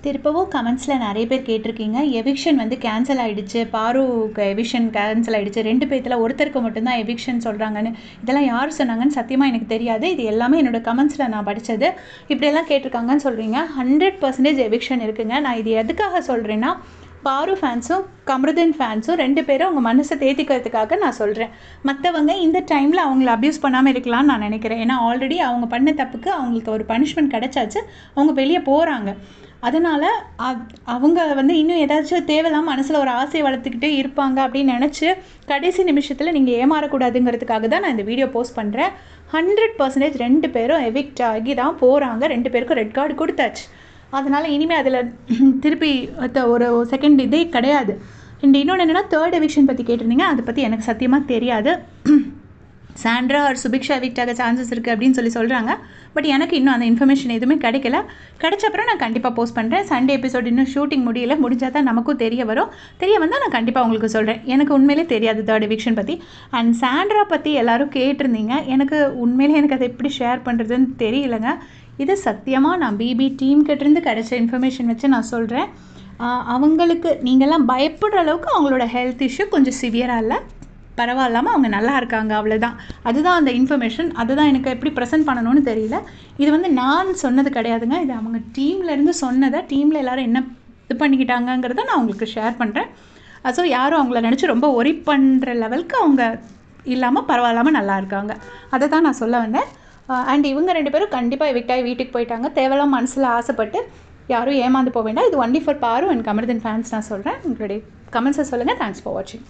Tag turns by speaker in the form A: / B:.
A: திருப்பவும் கமெண்ட்ஸில் நிறைய பேர் கேட்டிருக்கீங்க, எவிக்ஷன் வந்து கேன்சல் ஆகிடுச்சு, பாருக்கு எவிக்ஷன் கேன்சல் ஆகிடுச்சு, 2 பேர்த்தில் ஒருத்தருக்கு மட்டும்தான் எவிக்ஷன் சொல்கிறாங்கன்னு. இதெல்லாம் யார் சொன்னாங்கன்னு சத்தியமாக எனக்கு தெரியாது. இது எல்லாமே என்னோடய கமெண்ட்ஸில் நான் படித்தது. இப்படியெல்லாம் கேட்டிருக்காங்கன்னு சொல்கிறீங்க. 100% எவிக்ஷன் இருக்குங்க. நான் இது எதுக்காக சொல்கிறேன்னா, பாரு ஃபேன்ஸும் கமருதீன் ஃபேன்ஸும் 2 பேரும் அவங்க மனசை தேத்திக்கிறதுக்காக நான் சொல்கிறேன். மற்றவங்க இந்த டைமில் அவங்கள அப்யூஸ் பண்ணாமல் இருக்கலாம்னு நான் நினைக்கிறேன். ஏன்னா ஆல்ரெடி அவங்க பண்ண தப்புக்கு அவங்களுக்கு ஒரு பனிஷ்மெண்ட் கிடச்சாச்சு, அவங்க வெளியே போகிறாங்க. அதனால் அவங்க வந்து இன்னும் ஏதாச்சும் தேவையில்லாமல் மனசில் ஒரு ஆசையை வளர்த்துக்கிட்டே இருப்பாங்க அப்படின்னு நினச்சி கடைசி நிமிஷத்தில் நீங்கள் ஏமாறக்கூடாதுங்கிறதுக்காக தான் நான் இந்த வீடியோ போஸ்ட் பண்ணுறேன். 100% 2 பேரும் எவிக்ட் ஆகி தான் போகிறாங்க. 2 பேருக்கும் ரெட் கார்டு கொடுத்தாச்சு. அதனால் இனிமேல் அதில் திருப்பி ஒரு செகண்ட் இதே கிடையாது. இன்னொன்று என்னென்னா, 3rd எவிக்ஷன் பற்றி கேட்டிருந்தீங்க. அதை பற்றி எனக்கு சத்தியமாக தெரியாது. சாண்ட்ரா ஆர் சுபிக்ஷா எவிக்ட் ஆக சான்சஸ் இருக்குது அப்படின்னு சொல்கிறாங்க. பட் எனக்கு இன்னும் அந்த இன்ஃபர்மேஷன் எதுவுமே கிடைக்கல. கிடைச்சப்பறம் நான் கண்டிப்பாக போஸ்ட் பண்ணுறேன். சண்டே எபிசோட் இன்னும் ஷூட்டிங் முடிஞ்சால் தான் நமக்கும் தெரிய வந்தால் நான் கண்டிப்பாக உங்களுக்கு சொல்கிறேன். எனக்கு உண்மையிலே தெரியாது 3rd எவிக்ஷன் பற்றி. அண்ட் சாண்ட்ரா பற்றி எல்லோரும் கேட்டிருந்தீங்க. எனக்கு அதை எப்படி ஷேர் பண்ணுறதுன்னு தெரியலைங்க. இது சத்தியமாக நான் பிபி டீம் கிட்டேருந்து கிடைச்ச இன்ஃபர்மேஷன் வச்சு நான் சொல்கிறேன். அவங்களுக்கு நீங்கள்லாம் பயப்படுற அளவுக்கு அவங்களோட ஹெல்த் இஷ்யூ கொஞ்சம் சிவியராக இல்லை, பரவாயில்லாமல் அவங்க நல்லா இருக்காங்க, அவ்வளோதான். அதுதான் அந்த இன்ஃபர்மேஷன். அதுதான் எனக்கு எப்படி ப்ரெசென்ட் பண்ணணும்னு தெரியல. இது வந்து நான் சொன்னது கிடையாதுங்க. இது அவங்க டீம்லேருந்து சொன்னதை, டீமில் எல்லோரும் என்ன இது பண்ணிக்கிட்டாங்கங்கிறத நான் உங்களுக்கு ஷேர் பண்ணுறேன். ஸோ யாரும் அவங்கள நினச்சி ரொம்ப ஒரி பண்ணுற லெவலுக்கு அவங்க இல்லாமல் பரவாயில்லாமல் நல்லா இருக்காங்க. அதை தான் நான் சொல்ல வந்தேன். அண்ட் இவங்க 2 பேரும் கண்டிப்பாக எவிக்ட் ஆகி வீட்டுக்கு போயிட்டாங்க. தேவையில்லாம மனசில் ஆசைப்பட்டு யாரும் ஏமாந்து போக வேண்டாம். இது ஒன்லி ஃபார் பாரு அண்ட் கமருதீன் ஃபேன்ஸ் நான் சொல்கிறேன். உங்களுடைய கமெண்ட்ஸை சொல்லுங்கள். தேங்க்ஸ் ஃபார் வாட்சிங்.